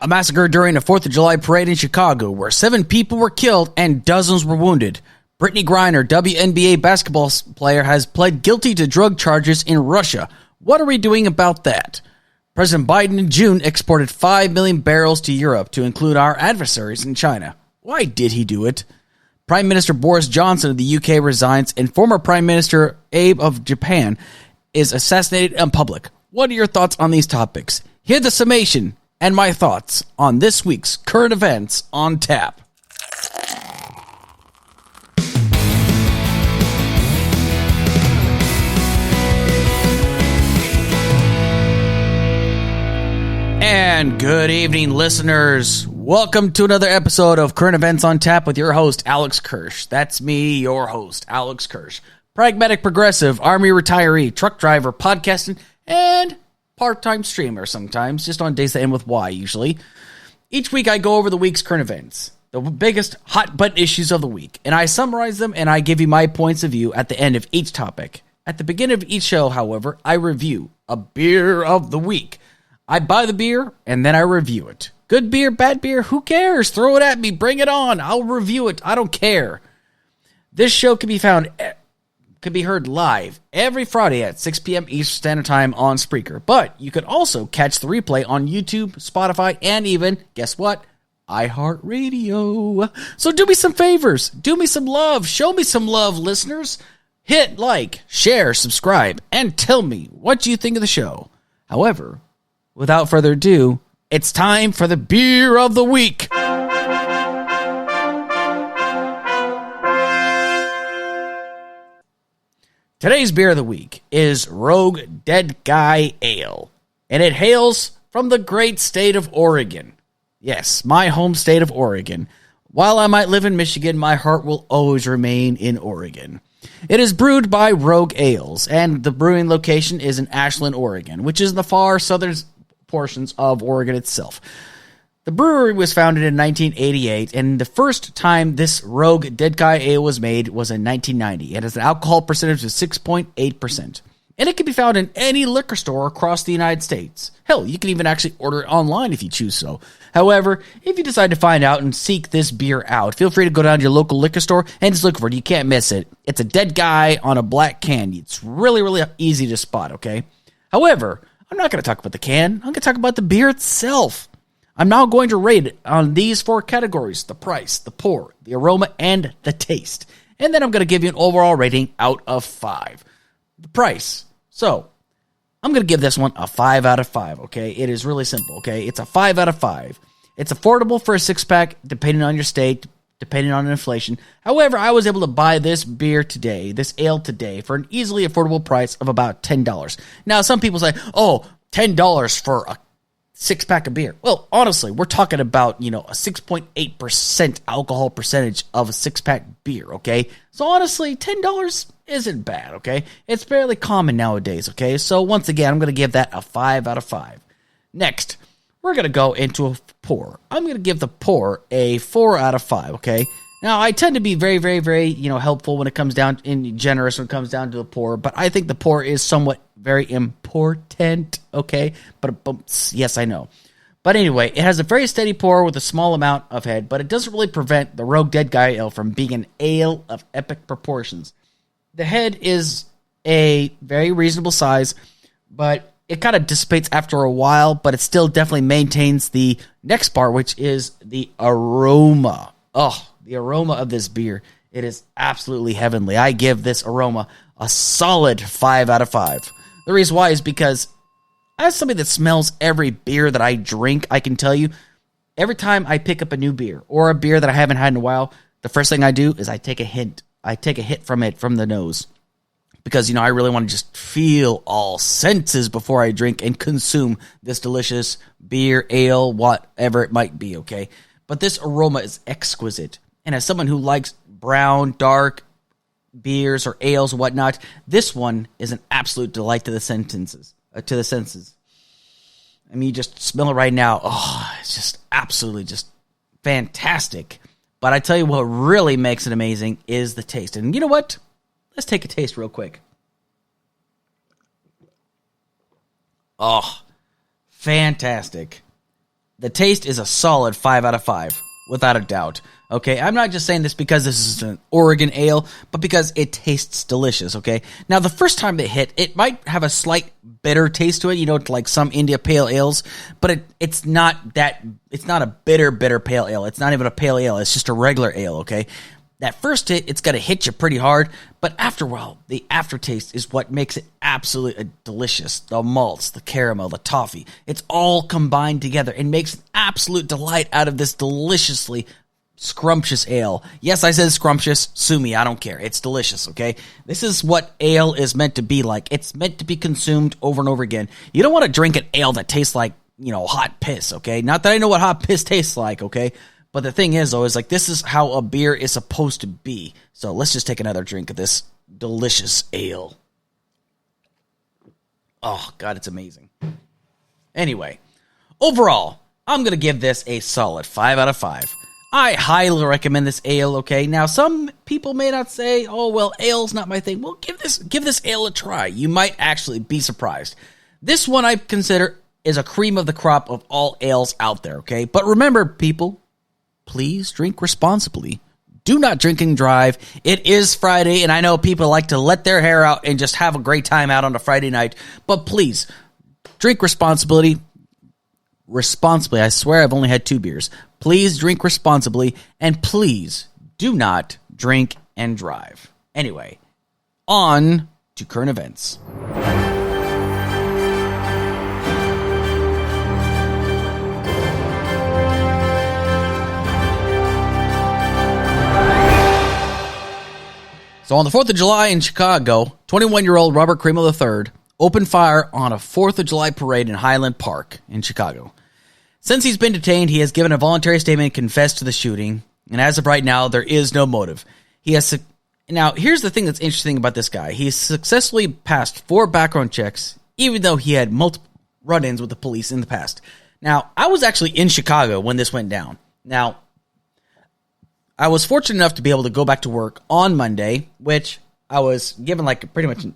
massacre during a 4th of July parade in Chicago where 7 people were killed and dozens were wounded. Brittney Griner, WNBA basketball player, has pled guilty to drug charges in Russia. What are we doing about that? President Biden in June exported 5 million barrels to Europe to include our adversaries in China. Why did he do it? Prime Minister Boris Johnson of the UK resigns, and former Prime Minister Abe of Japan is assassinated in public. What are your thoughts on these topics? Hear the summation and my thoughts on this week's current events on tap. And good evening, listeners. Welcome to another episode of Current Events on Tap with your host, Alex Kirsch. That's me, your host, Alex Kirsch. Pragmatic progressive, army retiree, truck driver, podcasting, and part-time streamer sometimes, just on days that end with Y usually. Each week I go over the week's current events, the biggest hot-button issues of the week, and I summarize them and I give you my points of view at the end of each topic. At the beginning of each show, however, I review a beer of the week. I buy the beer, and then I review it. Good beer, bad beer, who cares? Throw it at me, bring it on. I'll review it. I don't care. This show can be heard live every Friday at 6 p.m. Eastern Standard Time on Spreaker. But you can also catch the replay on YouTube, Spotify, and even, guess what? iHeartRadio. So do me some favors. Do me some love. Show me some love, listeners. Hit like, share, subscribe, and tell me what you think of the show. However, without further ado, it's time for the beer of the week. Today's beer of the week is Rogue Dead Guy Ale, and it hails from the great state of Oregon. Yes, my home state of Oregon. While I might live in Michigan, my heart will always remain in Oregon. It is brewed by Rogue Ales, and the brewing location is in Ashland, Oregon, which is in the far southern portions of Oregon itself. The brewery was founded in 1988, and the first time this Rogue Dead Guy Ale was made was in 1990. It has an alcohol percentage of 6.8%, and it can be found in any liquor store across the United States. Hell, you can even actually order it online if you choose so. However, if you decide to find out and seek this beer out, feel free to go down to your local liquor store and just look for it. You can't miss it. It's a dead guy on a black can. It's really, really easy to spot, okay? However, I'm not going to talk about the can. I'm going to talk about the beer itself. I'm now going to rate it on these 4 categories: the price, the pour, the aroma, and the taste. And then I'm going to give you an overall rating out of 5. The price. So, I'm going to give this one a 5 out of 5, okay? It is really simple, okay? It's a 5 out of 5. It's affordable for a 6-pack, depending on your state, depending on inflation. However, I was able to buy this beer today, this ale today, for an easily affordable price of about $10. Now, some people say, oh, $10 for a 6-pack of beer. Well, honestly, we're talking about, a 6.8% alcohol percentage of a 6-pack beer, okay? So honestly, $10 isn't bad, okay? It's fairly common nowadays, okay? So once again, I'm going to give that a 5 out of 5. Next, we're going to go into a pour. I'm going to give the pour a 4 out of 5, okay? Now, I tend to be very, very, very, helpful when it comes down, and generous when it comes down to the pour, but I think the pour is somewhat very important, okay? But yes, I know. But anyway, it has a very steady pour with a small amount of head, but it doesn't really prevent the Rogue Dead Guy Ale from being an ale of epic proportions. The head is a very reasonable size, but it kind of dissipates after a while, but it still definitely maintains the next part, which is the aroma. Oh, the aroma of this beer. It is absolutely heavenly. I give this aroma a solid 5 out of 5. The reason why is because as somebody that smells every beer that I drink, I can tell you, every time I pick up a new beer or a beer that I haven't had in a while, the first thing I do is I take a hint. I take a hit from it from the nose. Because, I really want to just feel all senses before I drink and consume this delicious beer, ale, whatever it might be, okay? But this aroma is exquisite. And as someone who likes brown, dark beers or ales and whatnot, this one is an absolute delight to the senses. I mean, you just smell it right now. Oh, it's just absolutely just fantastic. But I tell you what really makes it amazing is the taste. And you know what? Let's take a taste real quick. Oh, fantastic. the taste is a solid 5 out of 5, without a doubt. Okay, I'm not just saying this because this is an Oregon ale, but because it tastes delicious, okay? Now, the first time they hit, it might have a slight bitter taste to it, like some India Pale Ales, but it's not a bitter pale ale. It's not even a pale ale. It's just a regular ale, okay? That first hit, it's going to hit you pretty hard, but after a while, the aftertaste is what makes it absolutely delicious. The malts, the caramel, the toffee, it's all combined together and makes an absolute delight out of this deliciously scrumptious ale. Yes, I said scrumptious. Sue me, I don't care. It's delicious, okay? This is what ale is meant to be like. It's meant to be consumed over and over again. You don't want to drink an ale that tastes like, hot piss, okay? Not that I know what hot piss tastes like, okay? But the thing is, though, is this is how a beer is supposed to be. So let's just take another drink of this delicious ale. Oh, God, it's amazing. Anyway, overall, I'm going to give this a solid 5 out of 5. I highly recommend this ale, okay? Now, some people may not say, oh, well, ale's not my thing. Well, give this ale a try. You might actually be surprised. This one I consider is a cream of the crop of all ales out there, okay? But remember, people, please drink responsibly. Do not drink and drive. It is Friday, and I know people like to let their hair out and just have a great time out on a Friday night. But please, drink responsibly. I swear I've only had 2 beers. Please drink responsibly, and please do not drink and drive. Anyway, on to current events. So on the 4th of July in Chicago, 21-year-old Robert Crimo III opened fire on a 4th of July parade in Highland Park in Chicago. Since he's been detained, he has given a voluntary statement and confessed to the shooting. And as of right now, there is no motive. Now, here's the thing that's interesting about this guy. He successfully passed 4 background checks, even though he had multiple run-ins with the police in the past. Now, I was actually in Chicago when this went down. Now, I was fortunate enough to be able to go back to work on Monday, which I was given pretty much an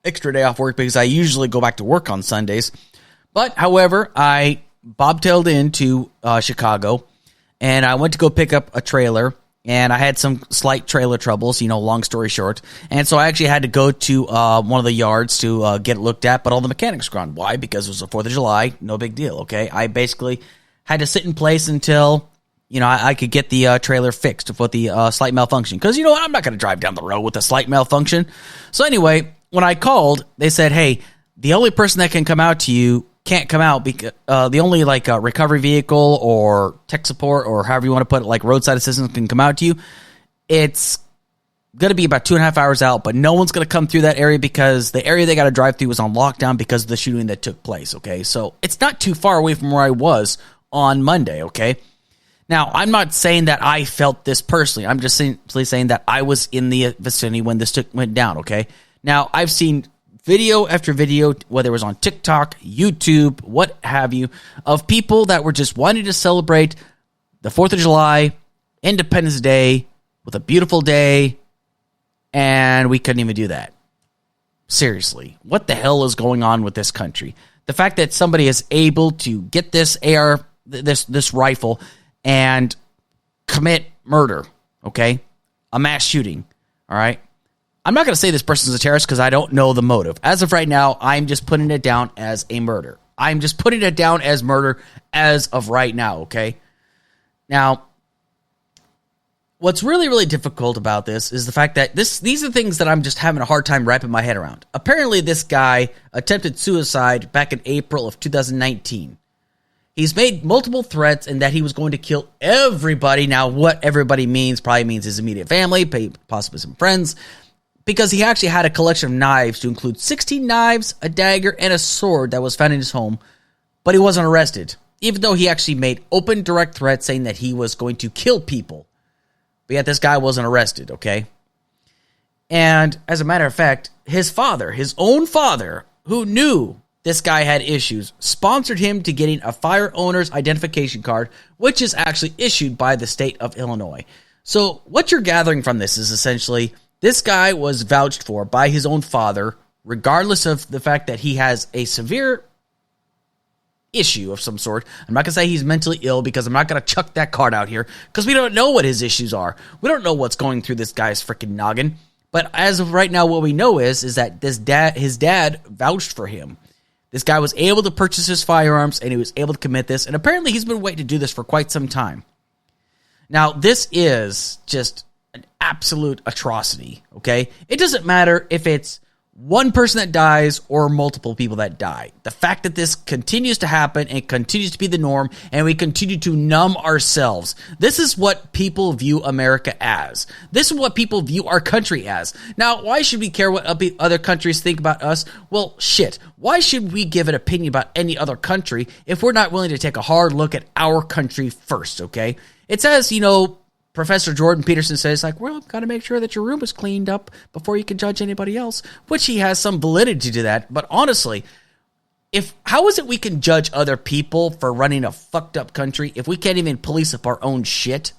extra day off work because I usually go back to work on Sundays. But, however, I bobtailed into Chicago, and I went to go pick up a trailer, and I had some slight trailer troubles, long story short. And so I actually had to go to one of the yards to get it looked at, but all the mechanics were gone. Why? Because it was the 4th of July. No big deal, okay? I basically had to sit in place until, I could get the trailer fixed with the slight malfunction. Because, I'm not going to drive down the road with a slight malfunction. So anyway, when I called, they said, hey, the only person that can come out to you can't come out because the only recovery vehicle or tech support or however you want to put it, roadside assistance can come out to you. It's going to be about 2.5 hours out, but no one's going to come through that area because the area they got to drive through was on lockdown because of the shooting that took place. Okay, so it's not too far away from where I was on Monday. Okay, now I'm not saying that I felt this personally. I'm just simply saying that I was in the vicinity when this went down. Okay, now I've seen video after video, whether it was on TikTok, YouTube, what have you, of people that were just wanting to celebrate the 4th of July, Independence Day, with a beautiful day, and we couldn't even do that. Seriously, what the hell is going on with this country? The fact that somebody is able to get this AR, this rifle, and commit murder, okay? A mass shooting, all right? I'm not going to say this person's a terrorist because I don't know the motive. As of right now, I'm just putting it down as a murder. I'm just putting it down as murder as of right now, okay? Now, what's really, really difficult about this is the fact that these are things that I'm just having a hard time wrapping my head around. Apparently, this guy attempted suicide back in April of 2019. He's made multiple threats and that he was going to kill everybody. Now, what everybody means probably means his immediate family, possibly some friends, because he actually had a collection of knives to include 16 knives, a dagger, and a sword that was found in his home, but he wasn't arrested, even though he actually made open, direct threats saying that he was going to kill people. But yet this guy wasn't arrested, okay? And as a matter of fact, his own father, who knew this guy had issues, sponsored him to getting a fire owner's identification card, which is actually issued by the state of Illinois. So what you're gathering from this is essentially this guy was vouched for by his own father, regardless of the fact that he has a severe issue of some sort. I'm not going to say he's mentally ill because I'm not going to chuck that card out here because we don't know what his issues are. We don't know what's going through this guy's freaking noggin. But as of right now, what we know is that his dad vouched for him. This guy was able to purchase his firearms and he was able to commit this. And apparently he's been waiting to do this for quite some time. Now, this is just an absolute atrocity, okay? It doesn't matter if it's one person that dies or multiple people that die. The fact that this continues to happen and continues to be the norm and we continue to numb ourselves. This is what people view America as. This is what people view our country as. Now, why should we care what other countries think about us? Well, shit. Why should we give an opinion about any other country if we're not willing to take a hard look at our country first, okay? It says, Professor Jordan Peterson says, well, got to make sure that your room is cleaned up before you can judge anybody else, which he has some validity to that. But honestly, how is it we can judge other people for running a fucked up country if we can't even police up our own shit?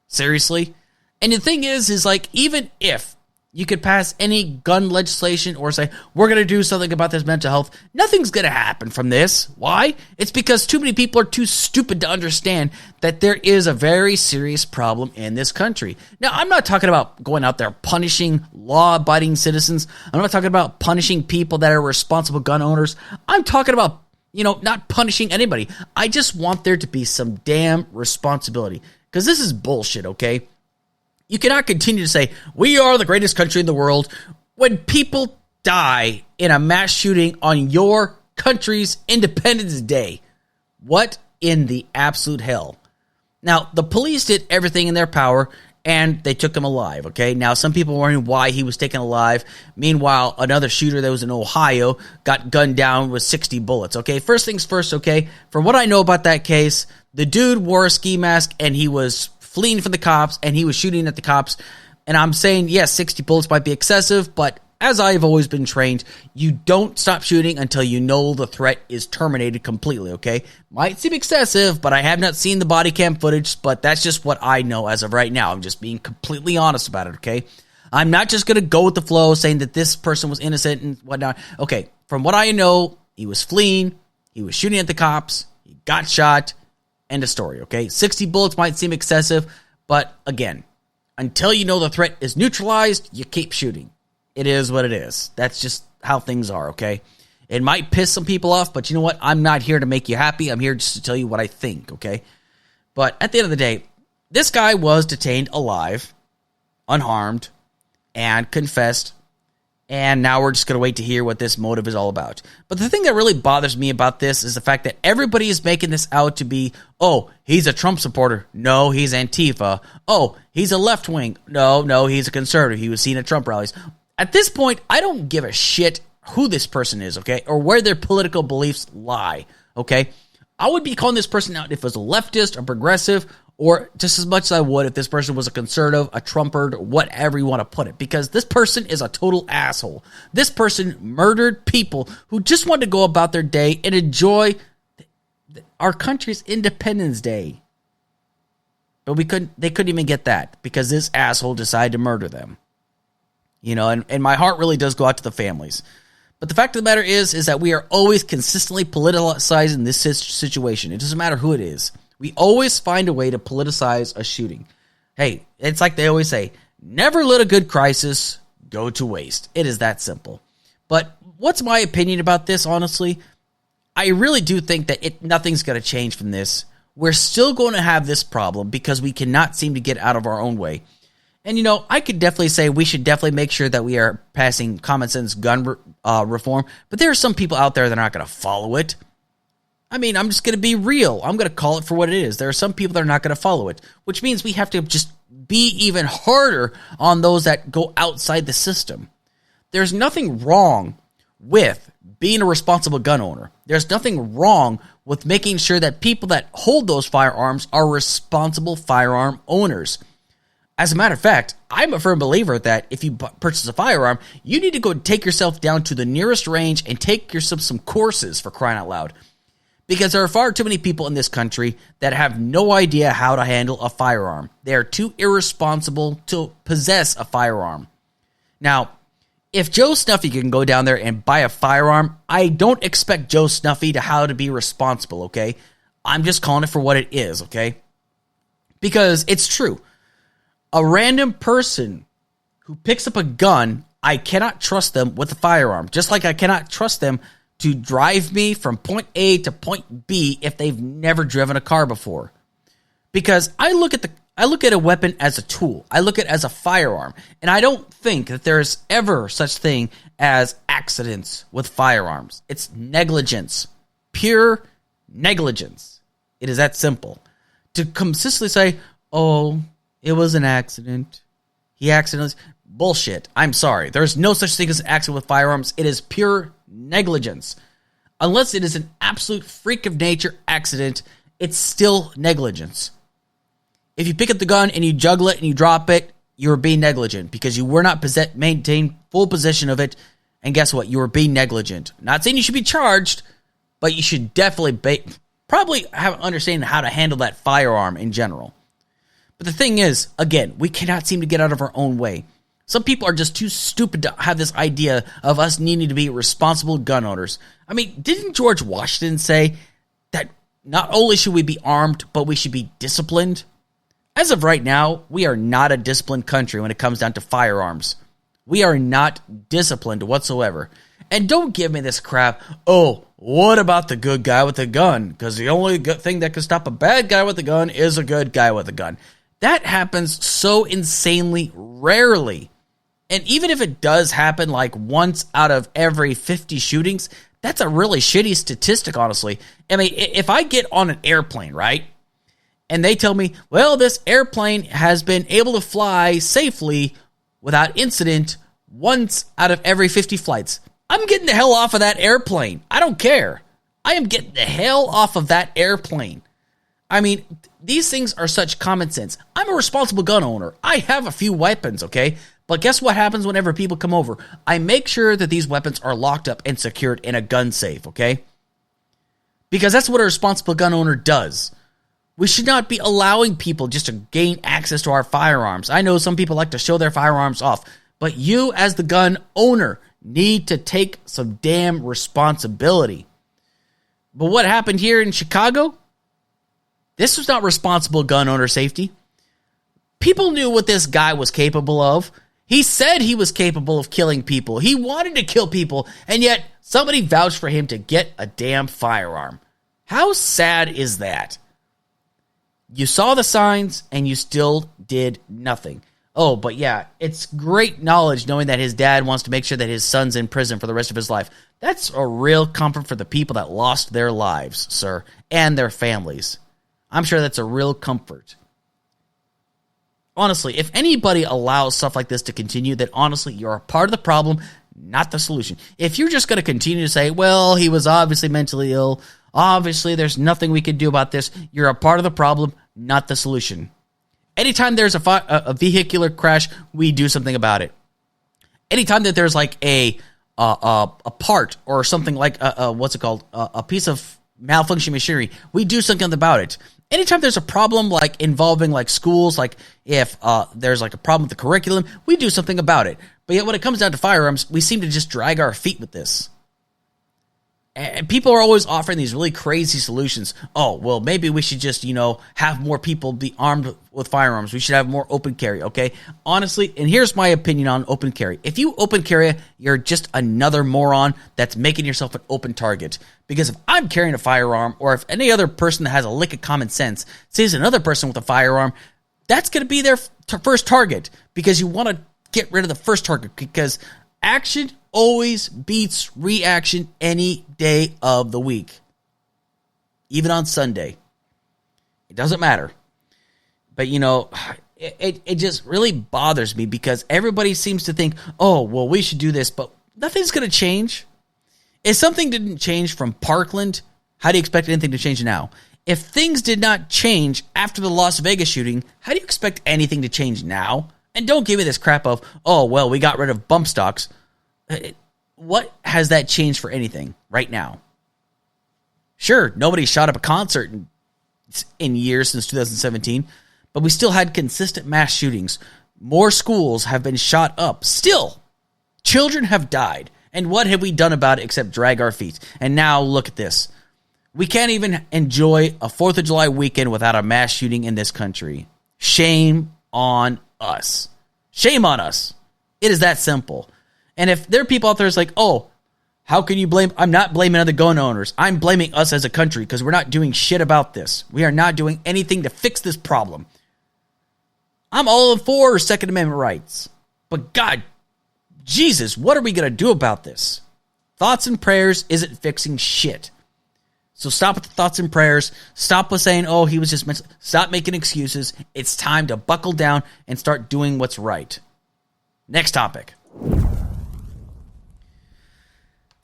Seriously? And the thing is even if you could pass any gun legislation or say, we're going to do something about this mental health, nothing's going to happen from this. Why? It's because too many people are too stupid to understand that there is a very serious problem in this country. Now, I'm not talking about going out there punishing law-abiding citizens. I'm not talking about punishing people that are responsible gun owners. I'm talking about, not punishing anybody. I just want there to be some damn responsibility because this is bullshit, okay? You cannot continue to say, we are the greatest country in the world when people die in a mass shooting on your country's Independence Day. What in the absolute hell? Now, the police did everything in their power, and they took him alive, okay? Now, some people were wondering why he was taken alive. Meanwhile, another shooter that was in Ohio got gunned down with 60 bullets, okay? First things first, okay? From what I know about that case, the dude wore a ski mask, and he was fleeing from the cops, and he was shooting at the cops. And I'm saying, yes, 60 bullets might be excessive, but as I've always been trained, you don't stop shooting until you know the threat is terminated completely, okay? Might seem excessive, but I have not seen the body cam footage, but that's just what I know as of right now. I'm just being completely honest about it, okay? I'm not just going to go with the flow saying that this person was innocent and whatnot. Okay, from what I know, he was fleeing, he was shooting at the cops, he got shot. End of story, okay? 60 bullets might seem excessive, but again, until you know the threat is neutralized, you keep shooting. It is what it is. That's just how things are, okay? It might piss some people off, but you know what? I'm not here to make you happy. I'm here just to tell you what I think, okay? But at the end of the day, this guy was detained alive, unharmed, and confessed. And now we're just going to wait to hear what this motive is all about. But the thing that really bothers me about this is the fact that everybody is making this out to be, oh, he's a Trump supporter. No, he's Antifa. Oh, he's a left wing. No, he's a conservative. He was seen at Trump rallies. At this point, I don't give a shit who this person is, okay, or where their political beliefs lie, okay? I would be calling this person out if it was a leftist or progressive, or just as much as I would if this person was a conservative, a Trumpard, whatever you want to put it, because this person is a total asshole. This person murdered people who just wanted to go about their day and enjoy our country's Independence Day. But they couldn't even get that because this asshole decided to murder them. And my heart really does go out to the families. But the fact of the matter is that we are always consistently politicizing this situation. It doesn't matter who it is. We always find a way to politicize a shooting. Hey, it's like they always say, never let a good crisis go to waste. It is that simple. But what's my opinion about this, honestly? I really do think that nothing's going to change from this. We're still going to have this problem because we cannot seem to get out of our own way. And, I could definitely say we should definitely make sure that we are passing common sense gun reform. But there are some people out there that are not going to follow it. I mean, I'm just going to be real. I'm going to call it for what it is. There are some people that are not going to follow it, which means we have to just be even harder on those that go outside the system. There's nothing wrong with being a responsible gun owner. There's nothing wrong with making sure that people that hold those firearms are responsible firearm owners. As a matter of fact, I'm a firm believer that if you purchase a firearm, you need to go take yourself down to the nearest range and take yourself some courses, for crying out loud. Because there are far too many people in this country that have no idea how to handle a firearm. They are too irresponsible to possess a firearm. Now, if Joe Snuffy can go down there and buy a firearm, I don't expect Joe Snuffy to be responsible, okay? I'm just calling it for what it is, okay? Because it's true. A random person who picks up a gun, I cannot trust them with a firearm. Just like I cannot trust them to drive me from point A to point B if they've never driven a car before. Because I look at a weapon as a tool. I look at it as a firearm. And I don't think that there's ever such thing as accidents with firearms. It's negligence. Pure negligence. It is that simple. To consistently say, oh, it was an accident. He accidentally... Bullshit. I'm sorry. There's no such thing as an accident with firearms. It is pure negligence. Unless it is an absolute freak of nature accident, it's still negligence. If you pick up the gun and you juggle it and you drop it, you're being negligent because you were not maintain full possession of it. And guess what? You were being negligent. Not saying you should be charged, but you should definitely probably have an understanding how to handle that firearm in general. But the thing is, again, we cannot seem to get out of our own way. Some people are just too stupid to have this idea of us needing to be responsible gun owners. I mean, didn't George Washington say that not only should we be armed, but we should be disciplined? As of right now, we are not a disciplined country when it comes down to firearms. We are not disciplined whatsoever. And don't give me this crap, oh, what about the good guy with the gun? Because the only good thing that can stop a bad guy with a gun is a good guy with a gun. That happens so insanely rarely. And even if it does happen like once out of every 50 shootings, that's a really shitty statistic, honestly. I mean, if I get on an airplane, right, and they tell me, well, this airplane has been able to fly safely without incident once out of every 50 flights, I'm getting the hell off of that airplane. I don't care. I am getting the hell off of that airplane. I mean, these things are such common sense. I'm a responsible gun owner. I have a few weapons, okay? But guess what happens whenever people come over? I make sure that these weapons are locked up and secured in a gun safe, okay? Because that's what a responsible gun owner does. We should not be allowing people just to gain access to our firearms. I know some people like to show their firearms off, but you as the gun owner need to take some damn responsibility. But what happened here in Chicago? This was not responsible gun owner safety. People knew what this guy was capable of. He said he was capable of killing people. He wanted to kill people, and yet somebody vouched for him to get a damn firearm. How sad is that? You saw the signs, and you still did nothing. Oh, but yeah, it's great knowledge knowing that his dad wants to make sure that his son's in prison for the rest of his life. That's a real comfort for the people that lost their lives, sir, and their families. I'm sure that's a real comfort. Honestly, if anybody allows stuff like this to continue, then honestly, you're a part of the problem, not the solution. If you're just going to continue to say, well, he was obviously mentally ill, obviously there's nothing we can do about this, you're a part of the problem, not the solution. Anytime there's a vehicular crash, we do something about it. Anytime that there's like a part or something like a piece of malfunctioning machinery, we do something about it. Anytime there's a problem like involving like schools, like if there's like a problem with the curriculum, we do something about it. But yet when it comes down to firearms, we seem to just drag our feet with this. And people are always offering these really crazy solutions. Oh, well, maybe we should just, have more people be armed with firearms. We should have more open carry, okay? Honestly, and here's my opinion on open carry. If you open carry, you're just another moron that's making yourself an open target. Because if I'm carrying a firearm, or if any other person that has a lick of common sense sees another person with a firearm, that's going to be their first target. Because you want to get rid of the first target. Because action always beats reaction any day of the week. Even on Sunday. It doesn't matter. But, it just really bothers me because everybody seems to think, oh, well, we should do this, but nothing's going to change. If something didn't change from Parkland, how do you expect anything to change now? If things did not change after the Las Vegas shooting, how do you expect anything to change now? And don't give me this crap of, oh, well, we got rid of bump stocks. What has that changed for anything right now? Sure, nobody shot up a concert in years since 2017, but we still had consistent mass shootings. More schools have been shot up still Children have died. And what have we done about it except drag our feet? And now look at this. We can't even enjoy a 4th of July weekend without a mass shooting in this country. Shame on us. Shame on us. It is that simple. And if there are people out there that's like, oh, how can you blame? I'm not blaming other gun owners. I'm blaming us as a country because we're not doing shit about this. We are not doing anything to fix this problem. I'm all for Second Amendment rights. But God, Jesus, what are we going to do about this? Thoughts and prayers isn't fixing shit. So stop with the thoughts and prayers. Stop with saying, oh, he was just... Stop making excuses. It's time to buckle down and start doing what's right. Next topic.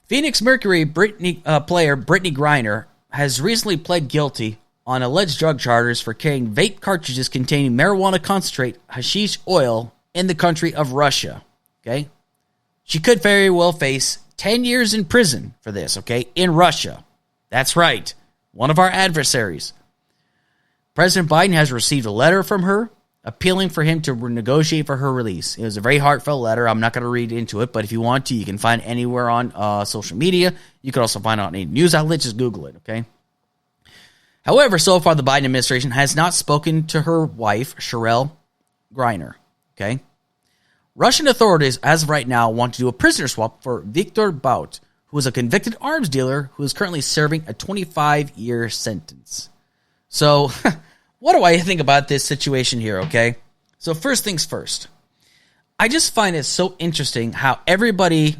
Phoenix Mercury player Brittney Griner has recently pled guilty on alleged drug charges for carrying vape cartridges containing marijuana concentrate, hashish oil, in the country of Russia. Okay? She could very well face 10 years in prison for this, okay, in Russia. That's right, one of our adversaries. President Biden has received a letter from her appealing for him to negotiate for her release. It was a very heartfelt letter. I'm not going to read into it, but if you want to, you can find it anywhere on social media. You can also find it on any news outlet. Just Google it, okay? However, so far, the Biden administration has not spoken to her wife, Sherelle Griner, okay? Russian authorities, as of right now, want to do a prisoner swap for Viktor Bout, who is a convicted arms dealer who is currently serving a 25-year sentence. So, what do I think about this situation here, okay? So, first things first. I just find it so interesting how everybody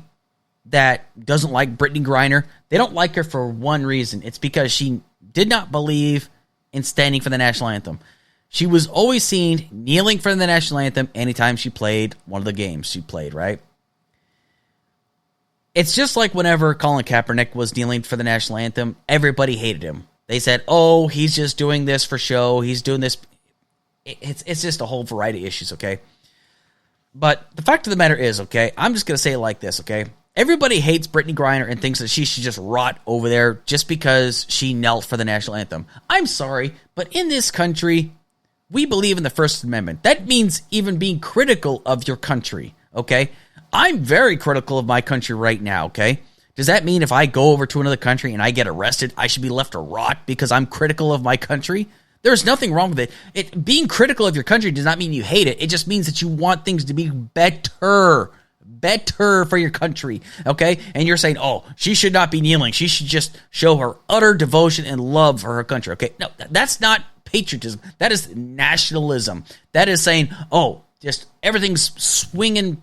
that doesn't like Brittney Griner, they don't like her for one reason. It's because she did not believe in standing for the national anthem. She was always seen kneeling for the national anthem anytime she played one of the games she played, right? It's just like whenever Colin Kaepernick was kneeling for the national anthem, everybody hated him. They said, oh, he's just doing this for show. He's doing this. It's just a whole variety of issues, okay? But the fact of the matter is, okay, I'm just going to say it like this, okay? Everybody hates Brittney Griner and thinks that she should just rot over there just because she knelt for the national anthem. I'm sorry, but in this country, we believe in the First Amendment. That means even being critical of your country, okay? I'm very critical of my country right now, okay? Does that mean if I go over to another country and I get arrested, I should be left to rot because I'm critical of my country? There's nothing wrong with it. Being critical of your country does not mean you hate it. It just means that you want things to be better for your country, okay? And you're saying, oh, she should not be kneeling. She should just show her utter devotion and love for her country, okay? No, that's not patriotism. That is nationalism. That is saying, oh, just everything's swinging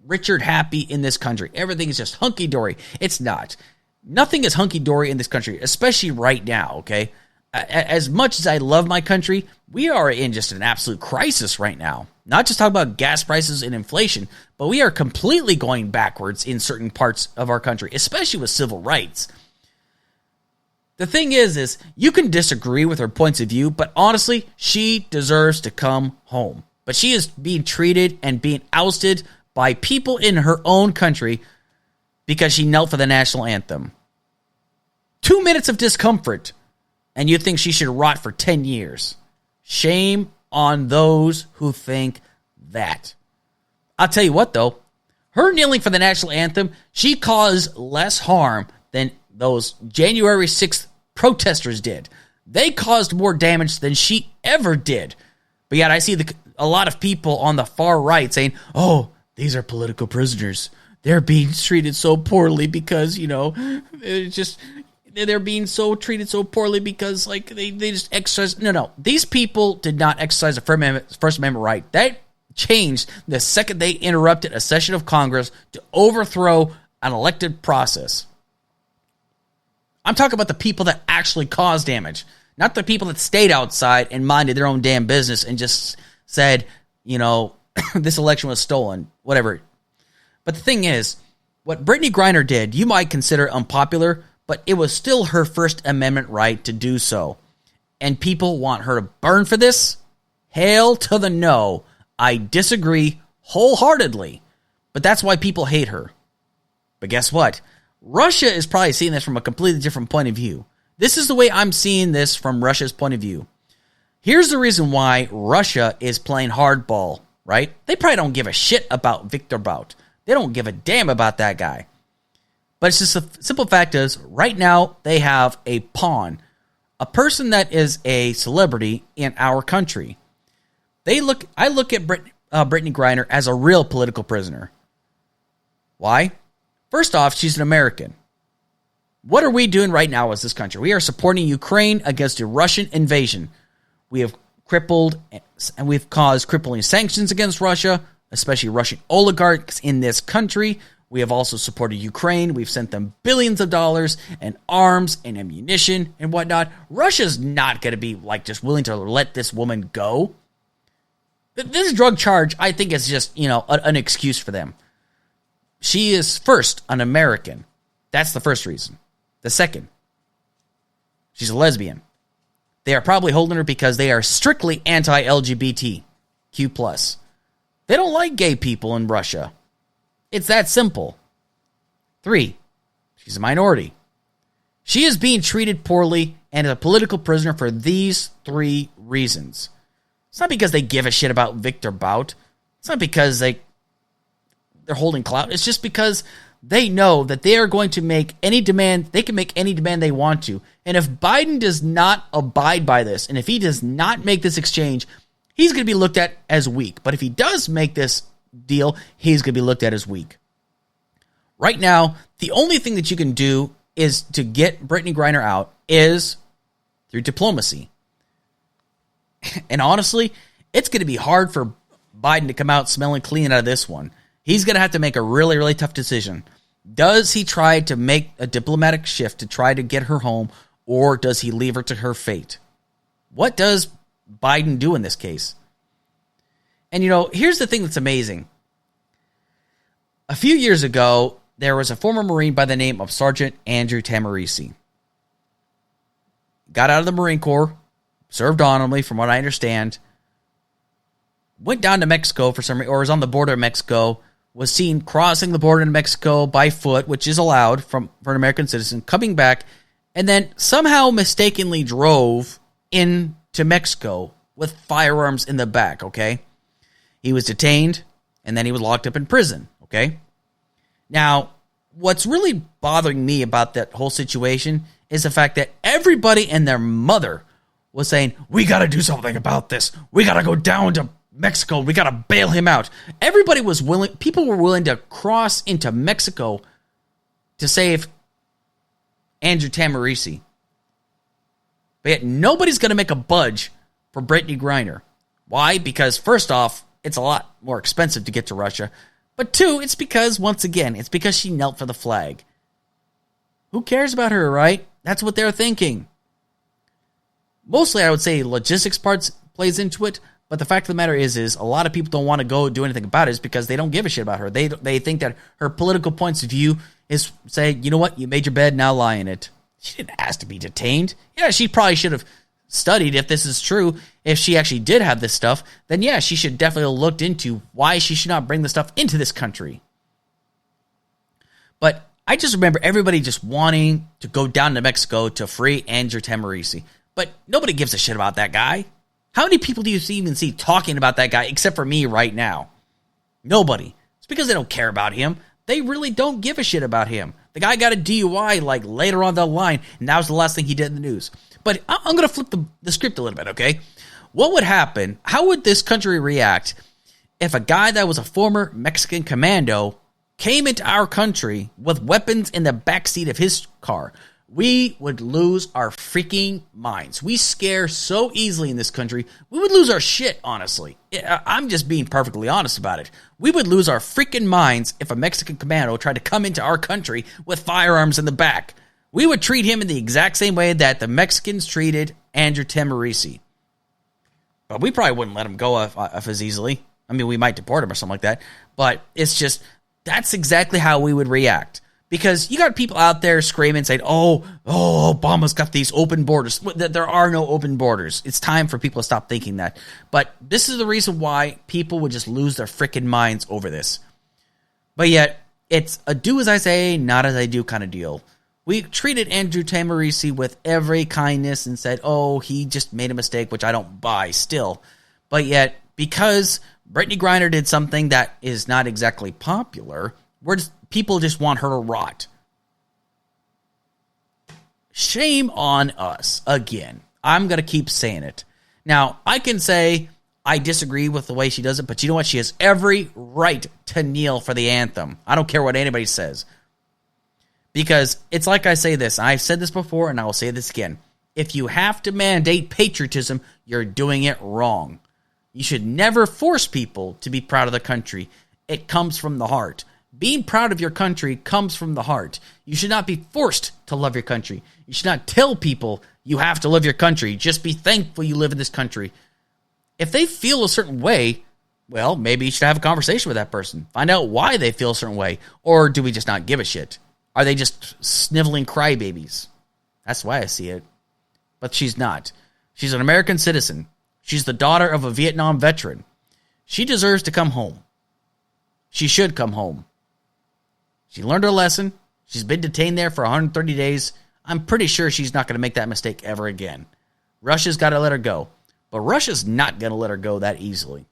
Richard happy in this country. Everything is just hunky-dory. It's not. Nothing is hunky-dory in this country, especially right now, okay? As much as I love my country, we are in just an absolute crisis right now. Not just talking about gas prices and inflation, but we are completely going backwards in certain parts of our country, especially with civil rights. The thing is you can disagree with her points of view, but honestly, she deserves to come home. But she is being treated and being ousted by people in her own country because she knelt for the national anthem. 2 minutes of discomfort, and you think she should rot for 10 years. Shame on those who think that. I'll tell you what, though. Her kneeling for the national anthem, she caused less harm than those January 6th protesters did. They caused more damage than she ever did. But yet I see a lot of people on the far right saying, oh, these are political prisoners. They're being treated so poorly because, they're being treated so poorly because, like, they just exercise. No. These people did not exercise a First Amendment right. That changed the second they interrupted a session of Congress to overthrow an elected process. I'm talking about the people that actually caused damage, not the people that stayed outside and minded their own damn business and just said, this election was stolen, whatever. But the thing is, what Brittney Griner did, you might consider unpopular, but it was still her First Amendment right to do so. And people want her to burn for this? Hail to the no. I disagree wholeheartedly. But that's why people hate her. But guess what? Russia is probably seeing this from a completely different point of view. This is the way I'm seeing this from Russia's point of view. Here's the reason why Russia is playing hardball, right? They probably don't give a shit about Viktor Bout. They don't give a damn about that guy. But it's just a simple fact is, right now, they have a pawn. A person that is a celebrity in our country. I look at Brittney Griner as a real political prisoner. Why? First off, she's an American. What are we doing right now as this country? We are supporting Ukraine against a Russian invasion. We have crippled and we've caused crippling sanctions against Russia, especially Russian oligarchs in this country. We have also supported Ukraine. We've sent them billions of dollars and arms and ammunition and whatnot. Russia's not going to be just willing to let this woman go. This drug charge, I think, is just, an excuse for them. She is first an American. That's the first reason. The second, she's a lesbian. They are probably holding her because they are strictly anti-LGBTQ+. They don't like gay people in Russia. It's that simple. 3, she's a minority. She is being treated poorly and is a political prisoner for these 3 reasons. It's not because they give a shit about Victor Bout. It's not because they're holding clout. It's just because they know that they are going to make any demand. They can make any demand they want to. And if Biden does not abide by this, and if he does not make this exchange, he's going to be looked at as weak. But if he does make this deal, he's going to be looked at as weak. Right now, the only thing that you can do is to get Brittney Griner out is through diplomacy. And honestly, it's going to be hard for Biden to come out smelling clean out of this one. He's going to have to make a really, really tough decision. Does he try to make a diplomatic shift to try to get her home, or does he leave her to her fate? What does Biden do in this case? And, here's the thing that's amazing. A few years ago, there was a former Marine by the name of Sergeant Andrew Tamarisi. Got out of the Marine Corps, served honorably, from what I understand, went down to Mexico for some reason, or was on the border of Mexico, was seen crossing the border in Mexico by foot, which is allowed for an American citizen, coming back, and then somehow mistakenly drove into Mexico with firearms in the back, okay? He was detained, and then he was locked up in prison, okay? Now, what's really bothering me about that whole situation is the fact that everybody and their mother was saying, we got to do something about this. We got to go down to Mexico. We got to bail him out. Everybody was willing. People were willing to cross into Mexico to save Andrew Tamarisi. But yet nobody's going to make a budge for Brittney Griner. Why? Because first off, it's a lot more expensive to get to Russia. But 2, it's because, once again, it's because she knelt for the flag. Who cares about her, right? That's what they're thinking. Mostly, I would say logistics parts plays into it. But the fact of the matter is a lot of people don't want to go do anything about it is because they don't give a shit about her. They think that her political points of view is say, you know what, you made your bed, now lie in it. She didn't ask to be detained. Yeah, she probably should have studied if this is true. If she actually did have this stuff, then yeah, she should definitely have looked into why she should not bring the stuff into this country. But I just remember everybody just wanting to go down to Mexico to free Andrew Tamarisi. But nobody gives a shit about that guy. How many people do you even see talking about that guy except for me right now? Nobody. It's because they don't care about him. They really don't give a shit about him. The guy got a DUI later on the line, and that was the last thing he did in the news. But I'm going to flip the script a little bit, okay? What would happen? How would this country react if a guy that was a former Mexican commando came into our country with weapons in the backseat of his car? We would lose our freaking minds. We scare so easily in this country. We would lose our shit, honestly. I'm just being perfectly honest about it. We would lose our freaking minds if a Mexican commando tried to come into our country with firearms in the back. We would treat him in the exact same way that the Mexicans treated Andrew Tamarisi. But we probably wouldn't let him go as easily. I mean, we might deport him or something like that. But it's just, that's exactly how we would react. Because you got people out there screaming, saying, oh, Obama's got these open borders. There are no open borders. It's time for people to stop thinking that. But this is the reason why people would just lose their freaking minds over this. But yet, it's a do as I say, not as I do kind of deal. We treated Andrew Tamarisi with every kindness and said, oh, he just made a mistake, which I don't buy still. But yet, because Brittney Griner did something that is not exactly popular, where people just want her to rot. Shame on us. Again, I'm going to keep saying it. Now, I can say I disagree with the way she does it, but you know what? She has every right to kneel for the anthem. I don't care what anybody says. Because it's like I say this. I've said this before, and I will say this again. If you have to mandate patriotism, you're doing it wrong. You should never force people to be proud of the country. It comes from the heart. Being proud of your country comes from the heart. You should not be forced to love your country. You should not tell people you have to love your country. Just be thankful you live in this country. If they feel a certain way, well, maybe you should have a conversation with that person. Find out why they feel a certain way. Or do we just not give a shit? Are they just sniveling crybabies? That's why I see it. But she's not. She's an American citizen. She's the daughter of a Vietnam veteran. She deserves to come home. She should come home. She learned her lesson. She's been detained there for 130 days. I'm pretty sure she's not going to make that mistake ever again. Russia's got to let her go. But Russia's not going to let her go that easily.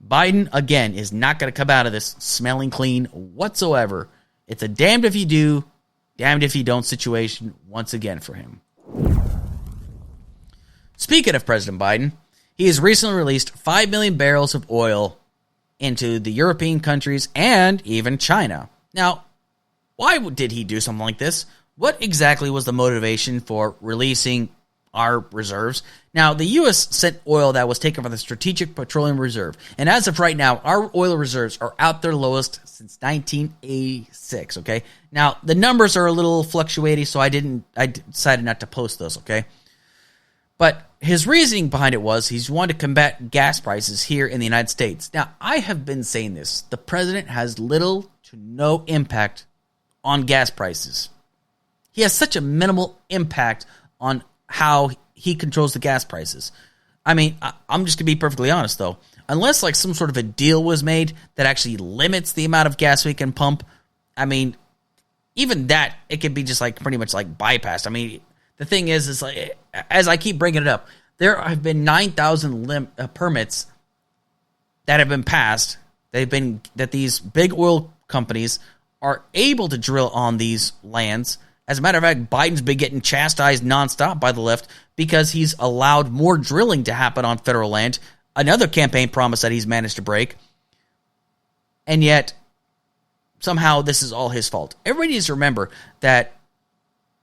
Biden, again, is not going to come out of this smelling clean whatsoever. It's a damned if you do, damned if you don't situation once again for him. Speaking of President Biden, he has recently released 5 million barrels of oil into the European countries and even China. Now, why did he do something like this? What exactly was the motivation for releasing our reserves? Now, the U.S. sent oil that was taken from the Strategic Petroleum Reserve. And as of right now, our oil reserves are at their lowest since 1986, okay? Now, the numbers are a little fluctuating, so I decided not to post those, okay? But his reasoning behind it was he's wanted to combat gas prices here in the United States. Now, I have been saying this. The president has little to no impact on gas prices. He has such a minimal impact on how he controls the gas prices. I mean, I'm just going to be perfectly honest, though. Unless like some sort of a deal was made that actually limits the amount of gas we can pump, I mean, even that, it can be just like pretty much like bypassed. I mean, the thing is like, as I keep bringing it up, there have been 9,000 permits that have been passed. That these big oil companies are able to drill on these lands. As a matter of fact, Biden's been getting chastised nonstop by the left because he's allowed more drilling to happen on federal land. Another campaign promise that he's managed to break. And yet, somehow this is all his fault. Everybody needs to remember that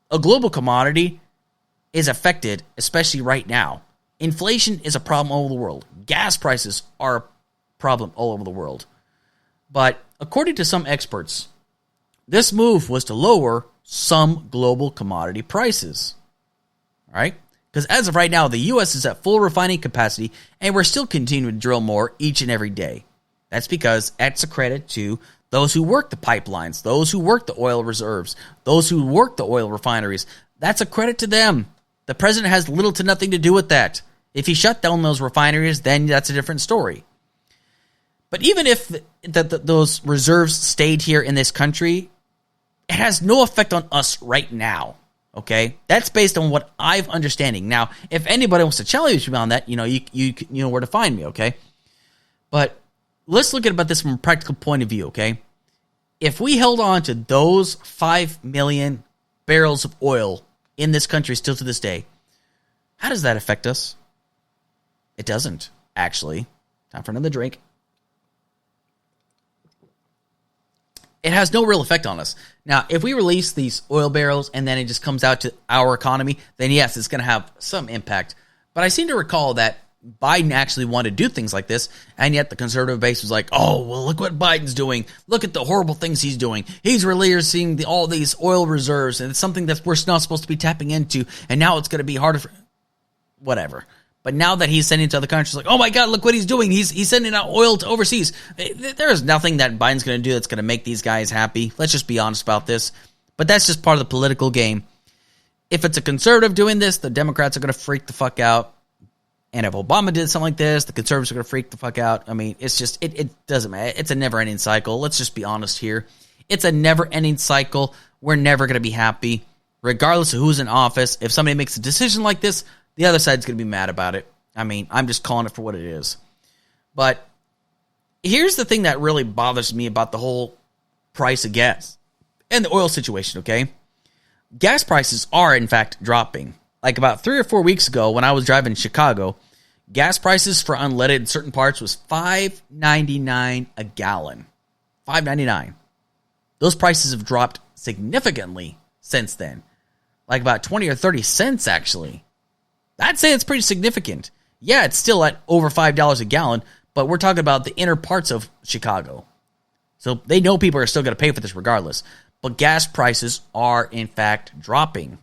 a global commodity is affected, especially right now. Inflation is a problem all over the world. Gas prices are a problem all over the world. But according to some experts, this move was to lower some global commodity prices. All right? Because as of right now, the U.S. is at full refining capacity, and we're still continuing to drill more each and every day. That's because that's a credit to those who work the pipelines, those who work the oil reserves, those who work the oil refineries. That's a credit to them. The president has little to nothing to do with that. If he shut down those refineries, then that's a different story. But even if those reserves stayed here in this country, it has no effect on us right now. Okay, that's based on what I'm understanding. Now, if anybody wants to challenge me on that, you know where to find me. Okay, but let's look at this from a practical point of view. Okay, if we held on to those 5 million barrels of oil in this country still to this day, how does that affect us? It doesn't, actually. Time for another drink. It has no real effect on us. Now, if we release these oil barrels and then it just comes out to our economy, then yes, it's going to have some impact. But I seem to recall that Biden actually wanted to do things like this, and yet the conservative base was like, oh, well, look what Biden's doing. Look at the horrible things he's doing. He's releasing all these oil reserves, and it's something that we're not supposed to be tapping into, and now it's going to be harder for... Whatever. But now that he's sending to other countries, like, oh my God, look what he's doing. He's sending out oil to overseas. There is nothing that Biden's going to do that's going to make these guys happy. Let's just be honest about this. But that's just part of the political game. If it's a conservative doing this, the Democrats are going to freak the fuck out. And if Obama did something like this, the conservatives are going to freak the fuck out. I mean, it's just, it doesn't matter. It's a never-ending cycle. Let's just be honest here. It's a never-ending cycle. We're never going to be happy. Regardless of who's in office, if somebody makes a decision like this, the other side's going to be mad about it. I mean, I'm just calling it for what it is. But here's the thing that really bothers me about the whole price of gas and the oil situation, okay? Gas prices are, in fact, dropping. Like about 3 or 4 weeks ago when I was driving in Chicago, gas prices for unleaded in certain parts was $5.99 a gallon. $5.99. Those prices have dropped significantly since then. Like about 20 or 30 cents, actually. I'd say it's pretty significant. Yeah, it's still at over $5 a gallon, but we're talking about the inner parts of Chicago. So they know people are still going to pay for this regardless. But gas prices are, in fact, dropping.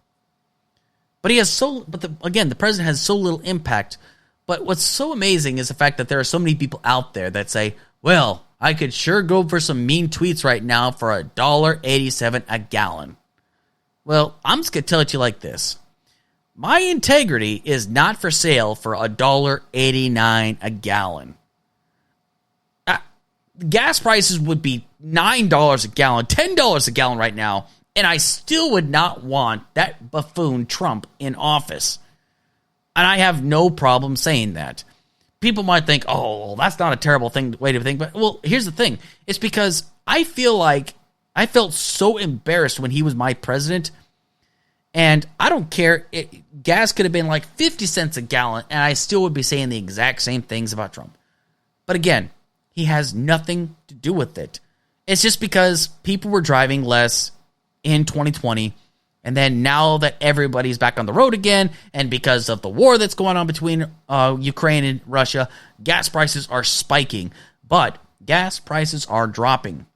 But the president has so little impact. But what's so amazing is the fact that there are so many people out there that say, well, I could sure go for some mean tweets right now for $1.87 a gallon. Well, I'm just going to tell it to you like this. My integrity is not for sale for $1.89 a gallon. Gas prices would be $9 a gallon, $10 a gallon right now, and I still would not want that buffoon Trump in office. And I have no problem saying that. People might think, oh, that's not a terrible way to think. But, well, here's the thing. It's because I feel like I felt so embarrassed when he was my president. And I don't care. Gas could have been like 50 cents a gallon, and I still would be saying the exact same things about Trump. But again, he has nothing to do with it. It's just because people were driving less in 2020. And then now that everybody's back on the road again, and because of the war that's going on between Ukraine and Russia, gas prices are spiking. But gas prices are dropping.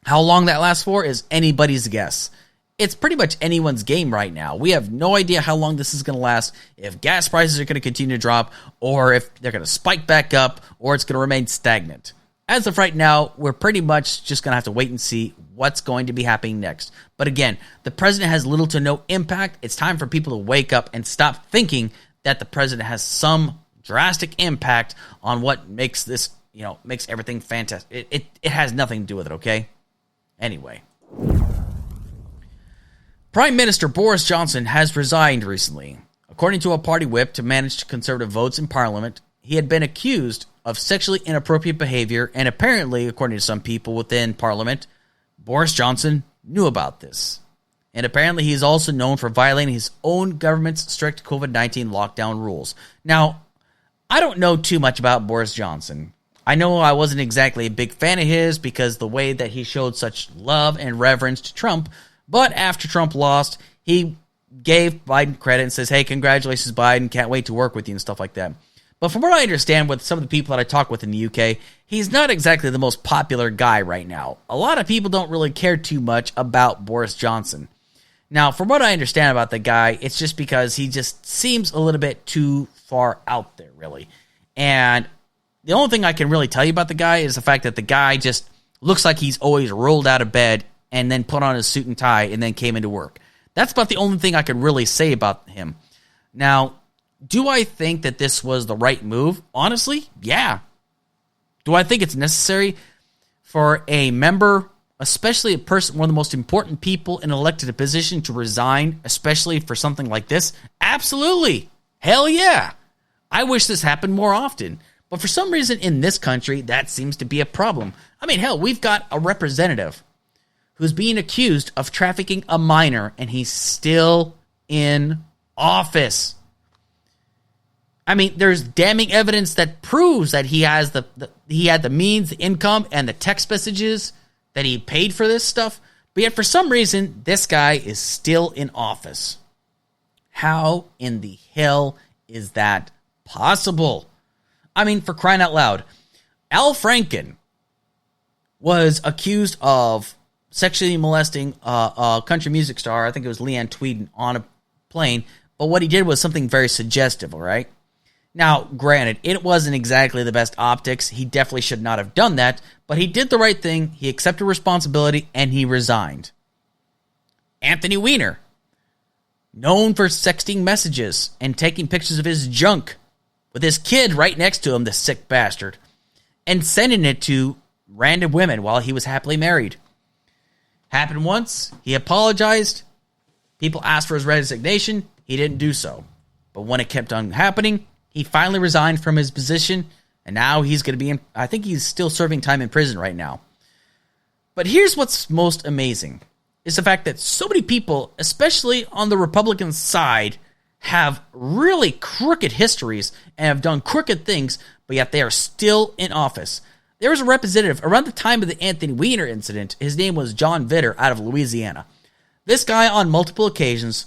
How long that lasts for is anybody's guess. It's pretty much anyone's game right now. We have no idea how long this is going to last, if gas prices are going to continue to drop, or if they're going to spike back up, or it's going to remain stagnant. As of right now, we're pretty much just going to have to wait and see what's going to be happening next. But again, the president has little to no impact. It's time for people to wake up and stop thinking that the president has some drastic impact on what makes this, makes everything fantastic. It has nothing to do with it, okay? Anyway. Prime Minister Boris Johnson has resigned recently. According to a party whip to manage conservative votes in Parliament, he had been accused of sexually inappropriate behavior, and apparently, according to some people within Parliament, Boris Johnson knew about this. And apparently he is also known for violating his own government's strict COVID-19 lockdown rules. Now, I don't know too much about Boris Johnson. I know I wasn't exactly a big fan of his because the way that he showed such love and reverence to Trump. But after Trump lost, he gave Biden credit and says, hey, congratulations, Biden. Can't wait to work with you and stuff like that. But from what I understand with some of the people that I talk with in the UK, he's not exactly the most popular guy right now. A lot of people don't really care too much about Boris Johnson. Now, from what I understand about the guy, it's just because he just seems a little bit too far out there, really. And the only thing I can really tell you about the guy is the fact that the guy just looks like he's always rolled out of bed and then put on his suit and tie and then came into work. That's about the only thing I could really say about him. Now, do I think that this was the right move? Honestly, yeah. Do I think it's necessary for a member, especially a person, one of the most important people in an elected position, to resign, especially for something like this? Absolutely. Hell yeah. I wish this happened more often. But for some reason in this country, that seems to be a problem. I mean, hell, we've got a representative who's being accused of trafficking a minor, and he's still in office. I mean, there's damning evidence that proves that he has he had the means, the income, and the text messages that he paid for this stuff. But yet, for some reason, this guy is still in office. How in the hell is that possible? I mean, for crying out loud, Al Franken was accused of sexually molesting a country music star. I think it was Leanne Tweeden on a plane. But what he did was something very suggestive, all right? Now, granted, it wasn't exactly the best optics. He definitely should not have done that. But he did the right thing. He accepted responsibility, and he resigned. Anthony Weiner, known for sexting messages and taking pictures of his junk with his kid right next to him, the sick bastard, and sending it to random women while he was happily married. Happened once. He apologized. People asked for his resignation. He didn't do so. But when it kept on happening, he finally resigned from his position, And now he's going to be I think he's still serving time in prison right now. But here's what's most amazing, is the fact that so many people, especially on the Republican side, have really crooked histories and have done crooked things, but yet they are still in office. There was a representative around the time of the Anthony Weiner incident. His name was John Vitter out of Louisiana. This guy on multiple occasions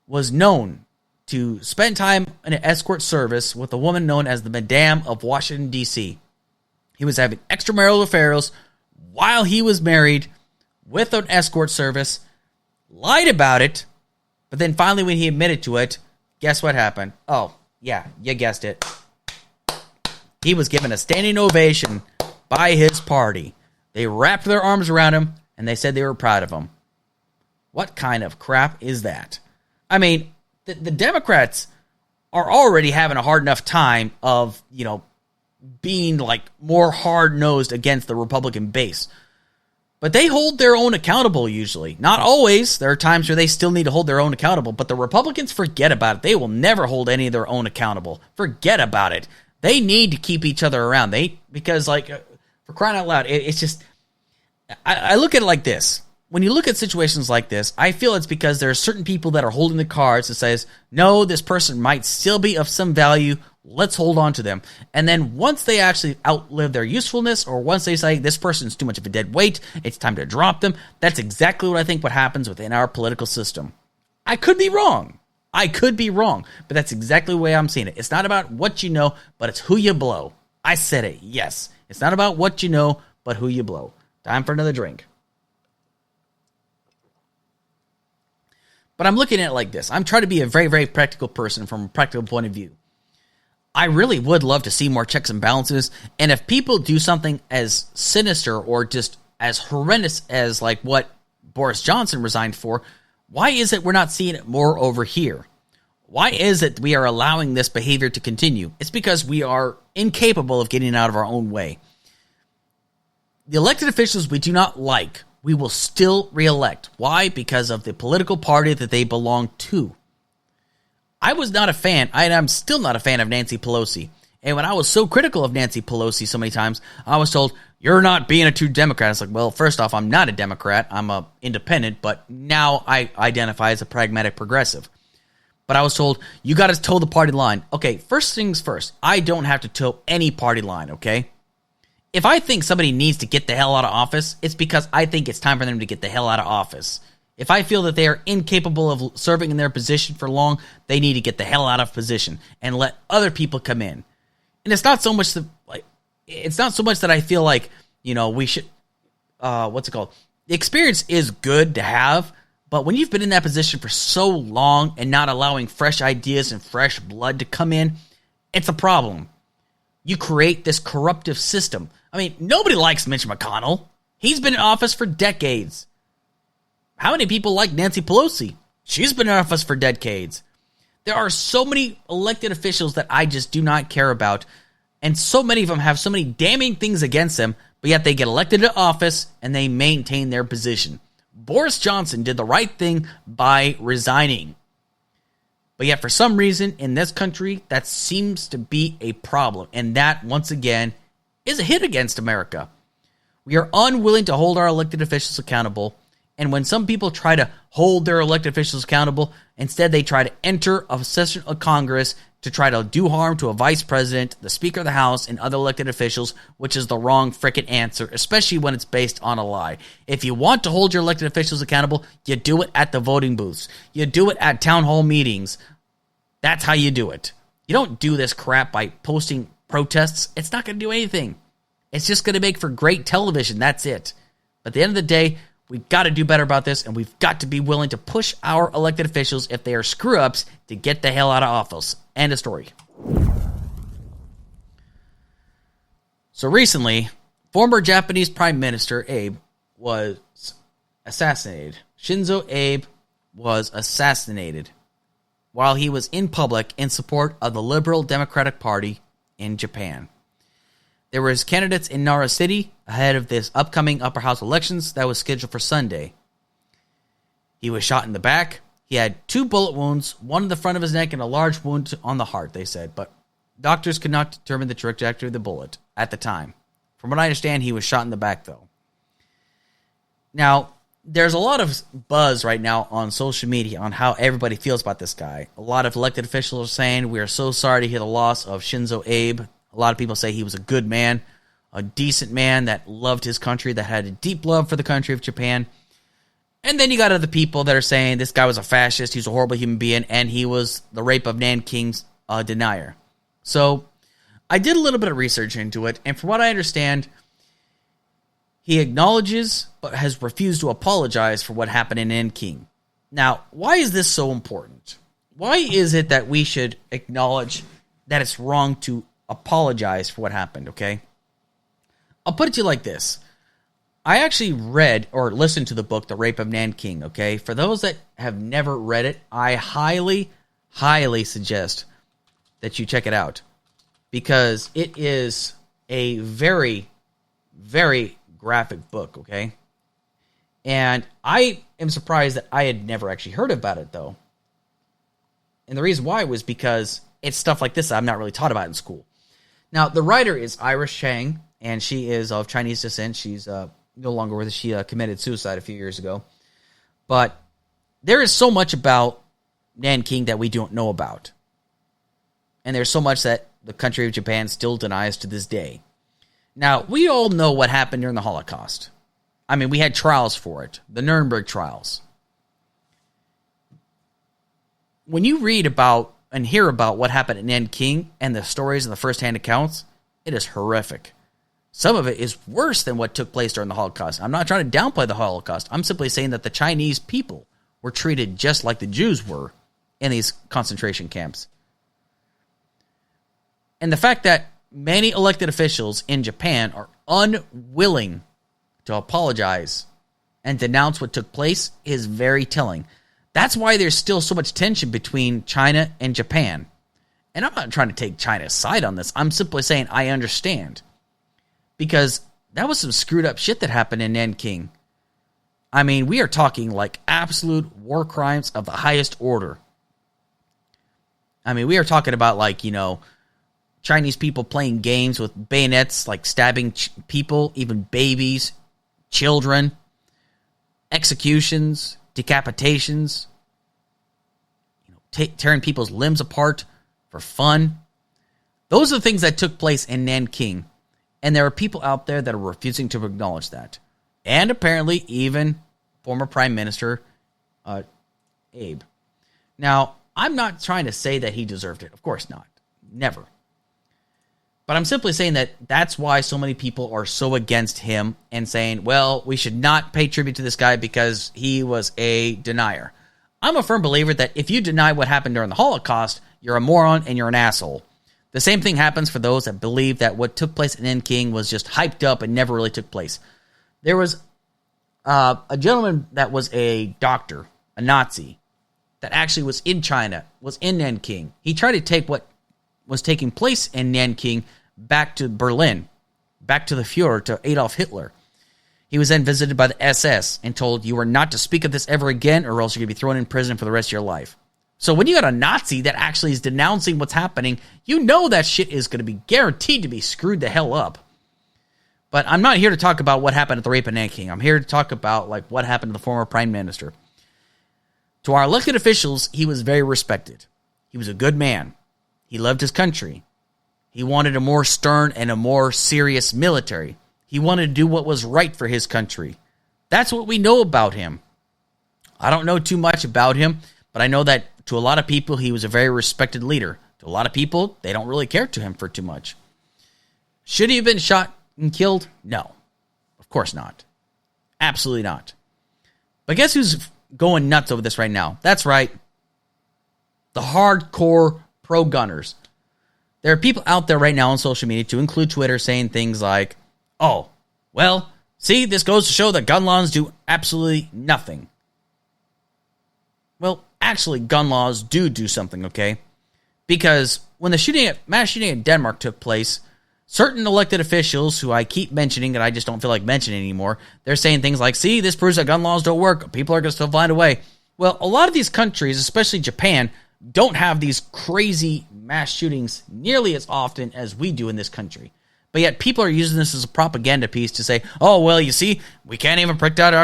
was known to spend time in an escort service with a woman known as the Madame of Washington, D.C. He was having extramarital affairs while he was married with an escort service, lied about it, but then finally when he admitted to it, guess what happened? Oh, yeah, you guessed it. He was given a standing ovation by his party. They wrapped their arms around him, and they said they were proud of him. What kind of crap is that? I mean, the Democrats are already having a hard enough time of, being like more hard-nosed against the Republican base. But they hold their own accountable usually. Not always. There are times where they still need to hold their own accountable, but the Republicans forget about it. They will never hold any of their own accountable. Forget about it. They need to keep each other around. Because for crying out loud, it's just, I look at it like this. When you look at situations like this, I feel it's because there are certain people that are holding the cards that says, no, this person might still be of some value. Let's hold on to them. And then once they actually outlive their usefulness, or once they say this person's too much of a dead weight, it's time to drop them. That's exactly what I think what happens within our political system. I could be wrong. But that's exactly the way I'm seeing it. It's not about what you know, but it's who you blow. I said it. Yes. It's not about what you know, but who you blow. Time for another drink. But I'm looking at it like this. I'm trying to be a very, very practical person from a practical point of view. I really would love to see more checks and balances. And if people do something as sinister or just as horrendous as like what Boris Johnson resigned for, why is it we're not seeing it more over here? Why is it we are allowing this behavior to continue? It's because we are incapable of getting out of our own way. The elected officials we do not like, we will still reelect. Why? Because of the political party that they belong to. I was not a fan, and I'm still not a fan of Nancy Pelosi. And when I was so critical of Nancy Pelosi so many times, I was told, you're not being a true Democrat. It's like, well, first off, I'm not a Democrat. I'm an independent, but now I identify as a pragmatic progressive. But I was told, you got to toe the party line. Okay, first things first, I don't have to toe any party line, okay? If I think somebody needs to get the hell out of office, it's because I think it's time for them to get the hell out of office. If I feel that they are incapable of serving in their position for long, they need to get the hell out of position and let other people come in. And it's not so much that I feel like, we should, the experience is good to have, but when you've been in that position for so long and not allowing fresh ideas and fresh blood to come in, it's a problem. You create this corruptive system. I mean, nobody likes Mitch McConnell. He's been in office for decades. How many people like Nancy Pelosi? She's been in office for decades. There are so many elected officials that I just do not care about, and so many of them have so many damning things against them, but yet they get elected to office and they maintain their position. Boris Johnson did the right thing by resigning. But yet, for some reason, in this country, that seems to be a problem. And that, once again, is a hit against America. We are unwilling to hold our elected officials accountable. And when some people try to hold their elected officials accountable, instead they try to enter a session of Congress to try to do harm to a vice president, the Speaker of the House, and other elected officials, which is the wrong frickin' answer, especially when it's based on a lie. If you want to hold your elected officials accountable, you do it at the voting booths. You do it at town hall meetings. That's how you do it. You don't do this crap by posting protests. It's not going to do anything. It's just going to make for great television. That's it. But at the end of the day, we've got to do better about this, and we've got to be willing to push our elected officials, if they are screw-ups, to get the hell out of office. End of story. So recently, former Japanese Prime Minister Abe was assassinated. Shinzo Abe was assassinated while he was in public in support of the Liberal Democratic Party in Japan. There were candidates in Nara City ahead of this upcoming upper house elections that was scheduled for Sunday. He was shot in the back. He had 2 bullet wounds, one in the front of his neck and a large wound on the heart, they said. But Doctors could not determine the trajectory of the bullet at the time. From what I understand, he was shot in the back, though. Now, there's a lot of buzz right now on social media on how everybody feels about this guy. A lot of elected officials are saying, we are so sorry to hear the loss of Shinzo Abe. A lot of people say he was a good man, a decent man that loved his country, that had a deep love for the country of Japan. And then you got other people that are saying this guy was a fascist, he was a horrible human being, and he was the rape of Nanking's denier. So I did a little bit of research into it, and from what I understand, he acknowledges but has refused to apologize for what happened in Nanking. Now, why is this so important? Why is it that we should acknowledge that it's wrong to apologize for what happened, okay? I'll put it to you like this. I actually read or listened to the book, The Rape of Nanking, okay? For those that have never read it, I highly, highly suggest that you check it out, because it is a very, very graphic book, okay? And I am surprised that I had never actually heard about it, though. And the reason why was because it's stuff like this that I'm not really taught about in school. Now, the writer is Iris Chang, and she is of Chinese descent. She's no longer with us. She committed suicide a few years ago. But there is so much about Nanking that we don't know about. And there's so much that the country of Japan still denies to this day. Now, we all know what happened during the Holocaust. I mean, we had trials for it. The Nuremberg trials. When you read about and hear about what happened in Nanking and the stories and the first-hand accounts, it is horrific. Some of it is worse than what took place during the Holocaust. I'm not trying to downplay the Holocaust. I'm simply saying that the Chinese people were treated just like the Jews were in these concentration camps. And the fact that many elected officials in Japan are unwilling to apologize and denounce what took place is very telling. That's why there's still so much tension between China and Japan. And I'm not trying to take China's side on this. I'm simply saying I understand. Because that was some screwed up shit that happened in Nanking. I mean, we are talking like absolute war crimes of the highest order. I mean, we are talking about like, you know, Chinese people playing games with bayonets, like stabbing people, even babies, children, executions, decapitations, you know, tearing people's limbs apart for fun. Those are the things that took place in Nanking. And there are people out there that are refusing to acknowledge that. And apparently even former Prime Minister Abe. Now, I'm not trying to say that he deserved it. Of course not. Never. But I'm simply saying that that's why so many people are so against him and saying, well, we should not pay tribute to this guy because he was a denier. I'm a firm believer that if you deny what happened during the Holocaust, you're a moron and you're an asshole. The same thing happens for those that believe that what took place in Nanking was just hyped up and never really took place. There was a gentleman that was a doctor, a Nazi, that actually was in China, was in Nanking. He tried to take what was taking place in Nanking back to Berlin, back to the Fuhrer, to Adolf Hitler. He was then visited by the SS and told, you are not to speak of this ever again or else you're going to be thrown in prison for the rest of your life. So when you got a Nazi that actually is denouncing what's happening, you know that shit is going to be guaranteed to be screwed the hell up. But I'm not here to talk about what happened at the rape of Nanking. I'm here to talk about like what happened to the former prime minister. To our elected officials, he was very respected. He was a good man. He loved his country. He wanted a more stern and a more serious military. He wanted to do what was right for his country. That's what we know about him. I don't know too much about him, but I know that to a lot of people, he was a very respected leader. To a lot of people, they don't really care to him for too much. Should he have been shot and killed? No. Of course not. Absolutely not. But guess who's going nuts over this right now? That's right. The hardcore pro-gunners. There are people out there right now on social media, to include Twitter, saying things like, oh, well, see, this goes to show that gun laws do absolutely nothing. Well, actually, gun laws do something, okay? Because when the mass shooting at Denmark took place, certain elected officials, who I keep mentioning and I just don't feel like mentioning anymore, they're saying things like, see, this proves that gun laws don't work. People are going to still find a way. Well, a lot of these countries, especially Japan, don't have these crazy mass shootings nearly as often as we do in this country. But yet people are using this as a propaganda piece to say, oh, well, you see, we can't even protect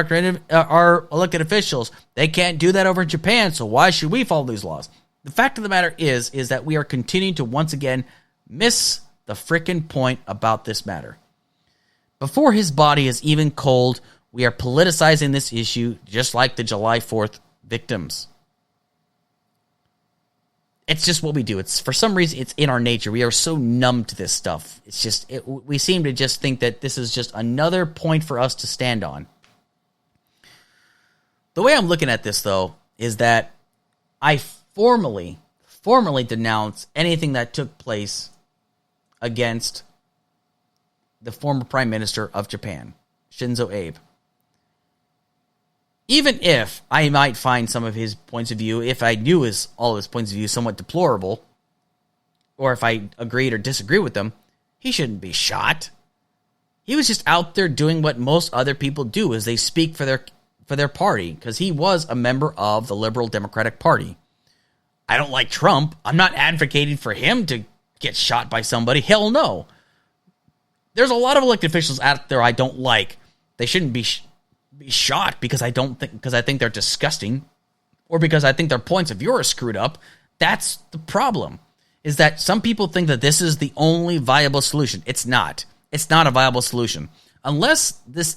our elected officials. They can't do that over in Japan, so why should we follow these laws? The fact of the matter is that we are continuing to once again miss the frickin' point about this matter. Before his body is even cold, we are politicizing this issue just like the July 4th victims. It's just what we do. It's for some reason, it's in our nature. We are so numb to this stuff. It's just, we seem to just think that this is just another point for us to stand on. The way I'm looking at this, though, is that I formally denounce anything that took place against the former Prime Minister of Japan, Shinzo Abe. Even if I might find some of his points of view, if I knew all of his points of view somewhat deplorable, or if I agreed or disagreed with them, he shouldn't be shot. He was just out there doing what most other people do, is they speak for their party, because he was a member of the Liberal Democratic Party. I don't like Trump. I'm not advocating for him to get shot by somebody. Hell no. There's a lot of elected officials out there I don't like. They shouldn't be shot because I think they're disgusting, or because I think their points of view are screwed up. That's the problem, is that some people think that this is the only viable solution. It's not. It's not a viable solution. Unless this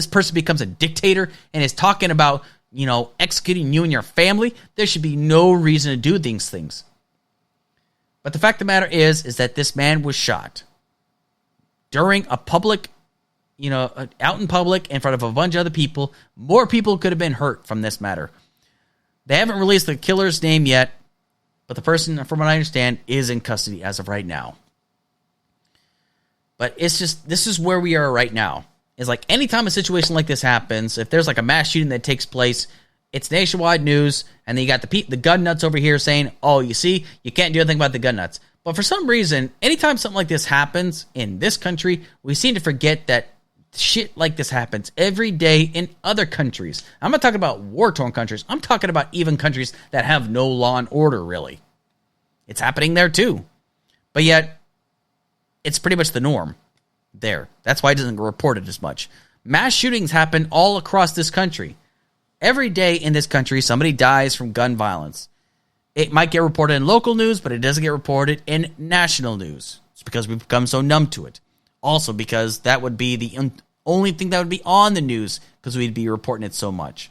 person becomes a dictator and is talking about, executing you and your family, there should be no reason to do these things. But the fact of the matter is that this man was shot during a public, out in public in front of a bunch of other people. More people could have been hurt from this matter. They haven't released the killer's name yet, but the person, from what I understand, is in custody as of right now. But it's just, this is where we are right now. It's like anytime a situation like this happens, if there's like a mass shooting that takes place, it's nationwide news, and then you got the gun nuts over here saying, oh, you see, you can't do anything about the gun nuts. But for some reason, anytime something like this happens in this country, we seem to forget that shit like this happens every day in other countries. I'm not talking about war-torn countries. I'm talking about even countries that have no law and order, really. It's happening there too. But yet, it's pretty much the norm there. That's why it doesn't get reported as much. Mass shootings happen all across this country. Every day in this country, somebody dies from gun violence. It might get reported in local news, but it doesn't get reported in national news. It's because we've become so numb to it. Also because that would be the only thing that would be on the news, because we'd be reporting it so much.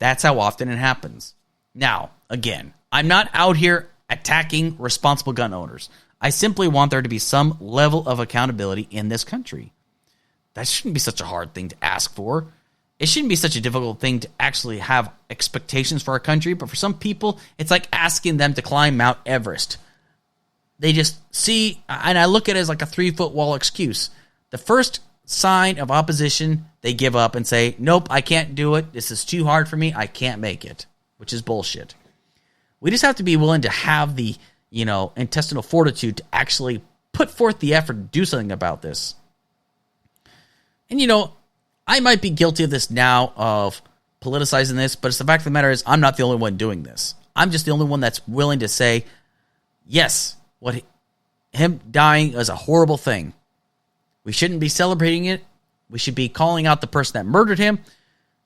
That's how often it happens. Now, again, I'm not out here attacking responsible gun owners. I simply want there to be some level of accountability in this country. That shouldn't be such a hard thing to ask for. It shouldn't be such a difficult thing to actually have expectations for our country, but for some people, it's like asking them to climb Mount Everest. They just see, and I look at it as like a 3-foot wall excuse. The first sign of opposition, they give up and say, nope, I can't do it. This is too hard for me. I can't make it, which is bullshit. We just have to be willing to have the, intestinal fortitude to actually put forth the effort to do something about this. And, I might be guilty of this now, of politicizing this, but it's the fact of the matter is I'm not the only one doing this. I'm just the only one that's willing to say, yes, him dying is a horrible thing. We shouldn't be celebrating it. We should be calling out the person that murdered him,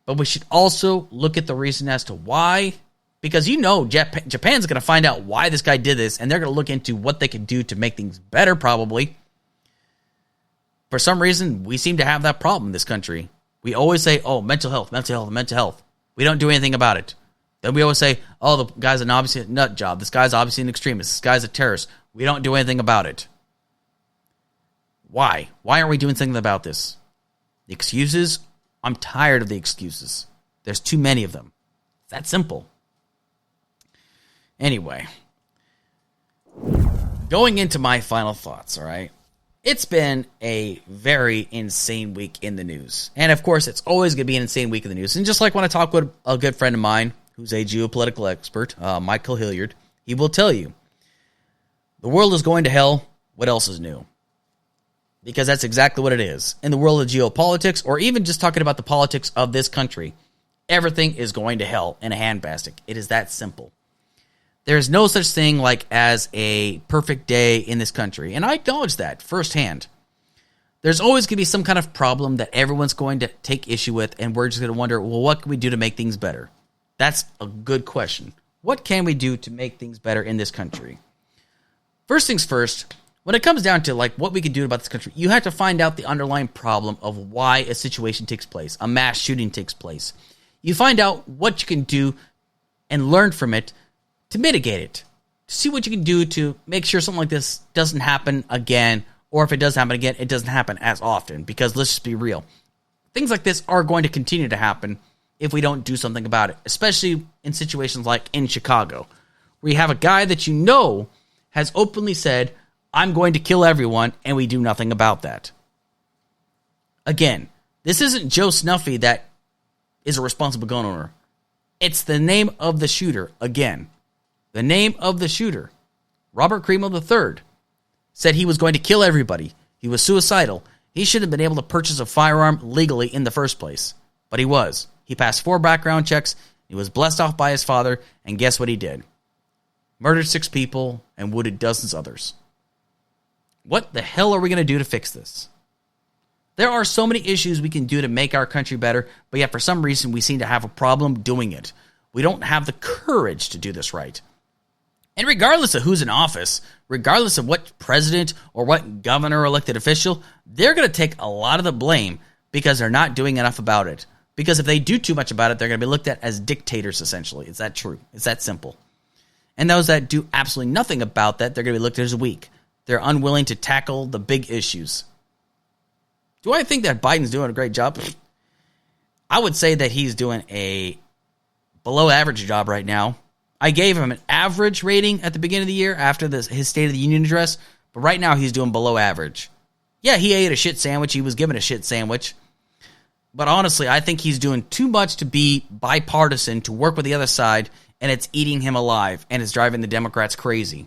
but we should also look at the reason as to why, because Japan's going to find out why this guy did this, and they're going to look into what they can do to make things better, probably. For some reason, we seem to have that problem in this country. We always say, oh, mental health. We don't do anything about it. Then we always say, oh, the guy's an obviously nut job. This guy's obviously an extremist. This guy's a terrorist. We don't do anything about it. Why? Why aren't we doing something about this? The excuses? I'm tired of the excuses. There's too many of them. It's that simple. Anyway, going into my final thoughts, all right? It's been a very insane week in the news. And of course, it's always going to be an insane week in the news. And just like when I talk with a good friend of mine, who's a geopolitical expert, Michael Hilliard, he will tell you, the world is going to hell. What else is new? Because that's exactly what it is. In the world of geopolitics, or even just talking about the politics of this country, everything is going to hell in a handbasket. It is that simple. There's no such thing like as a perfect day in this country, and I acknowledge that firsthand. There's always going to be some kind of problem that everyone's going to take issue with, and we're just going to wonder, well, what can we do to make things better? That's a good question. What can we do to make things better in this country? First things first, when it comes down to like what we can do about this country, you have to find out the underlying problem of why a situation takes place, a mass shooting takes place. You find out what you can do and learn from it to mitigate it, to see what you can do to make sure something like this doesn't happen again, or if it does happen again, it doesn't happen as often, because let's just be real. Things like this are going to continue to happen if we don't do something about it, especially in situations like in Chicago, where you have a guy that you know has openly said, I'm going to kill everyone, and we do nothing about that. Again, this isn't Joe Snuffy that is a responsible gun owner. It's the name of the shooter. Again, the name of the shooter. Robert Cremo III said he was going to kill everybody. He was suicidal. He should have been able to purchase a firearm legally in the first place. But he was. He passed 4 background checks. He was blessed off by his father. And guess what he did? Murdered 6 people and wounded dozens others. What the hell are we going to do to fix this? There are so many issues we can do to make our country better, but yet for some reason we seem to have a problem doing it. We don't have the courage to do this right. And regardless of who's in office, regardless of what president or what governor or elected official, they're going to take a lot of the blame because they're not doing enough about it. Because if they do too much about it, they're going to be looked at as dictators, essentially. Is that true? It's that simple. And those that do absolutely nothing about that, they're going to be looked at as weak. They're unwilling to tackle the big issues. Do I think that Biden's doing a great job? I would say that he's doing a below average job right now. I gave him an average rating at the beginning of the year after his State of the Union address, but right now he's doing below average. Yeah, he ate a shit sandwich. He was given a shit sandwich. But honestly, I think he's doing too much to be bipartisan, to work with the other side, and it's eating him alive, and it's driving the Democrats crazy.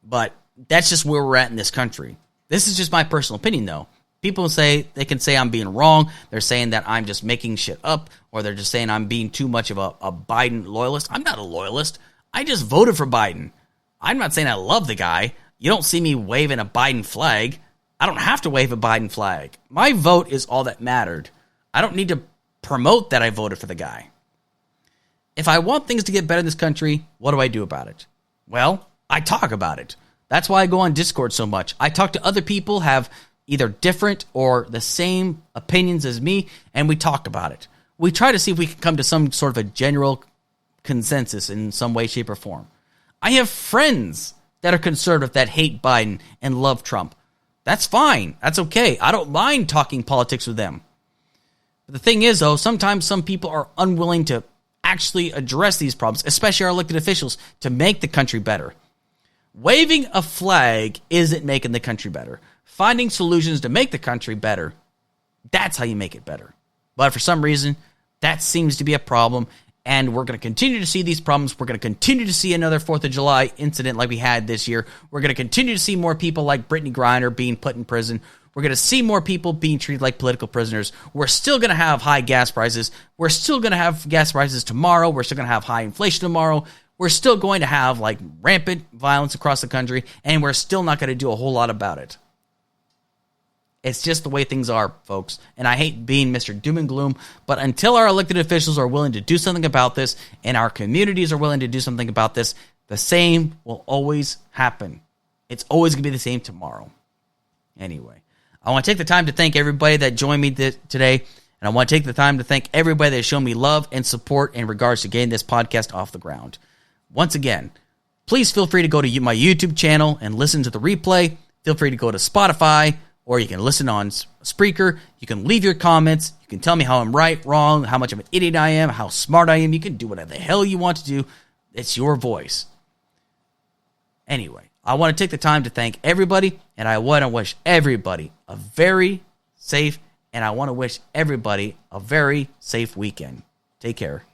But that's just where we're at in this country. This is just my personal opinion, though. People say, they can say I'm being wrong. They're saying that I'm just making shit up, or they're just saying I'm being too much of a Biden loyalist. I'm not a loyalist. I just voted for Biden. I'm not saying I love the guy. You don't see me waving a Biden flag. I don't have to wave a Biden flag. My vote is all that mattered. I don't need to promote that I voted for the guy. If I want things to get better in this country, what do I do about it? Well, I talk about it. That's why I go on Discord so much. I talk to other people, have either different or the same opinions as me, and we talk about it. We try to see if we can come to some sort of a general consensus in some way, shape, or form. I have friends that are conservative that hate Biden and love Trump. That's fine. That's okay. I don't mind talking politics with them. But the thing is, though, sometimes some people are unwilling to actually address these problems, especially our elected officials, to make the country better. Waving a flag isn't making the country better. Finding solutions to make the country better, that's how you make it better. But for some reason, that seems to be a problem, and we're going to continue to see these problems. We're going to continue to see another 4th of July incident like we had this year. We're going to continue to see more people like Brittney Griner being put in prison. We're going to see more people being treated like political prisoners. We're still going to have high gas prices. We're still going to have gas prices tomorrow. We're still going to have high inflation tomorrow. We're still going to have like rampant violence across the country, and we're still not going to do a whole lot about it. It's just the way things are, folks. And I hate being Mr. Doom and Gloom, but until our elected officials are willing to do something about this and our communities are willing to do something about this, the same will always happen. It's always going to be the same tomorrow. Anyway, I want to take the time to thank everybody that joined me today, and I want to take the time to thank everybody that has shown me love and support in regards to getting this podcast off the ground. Once again, please feel free to go to my YouTube channel and listen to the replay. Feel free to go to Spotify, or you can listen on Spreaker. You can leave your comments. You can tell me how I'm right, wrong, how much of an idiot I am, how smart I am. You can do whatever the hell you want to do. It's your voice. Anyway, I want to take the time to thank everybody, and I want to wish everybody a very safe, and I want to wish everybody a very safe weekend. Take care.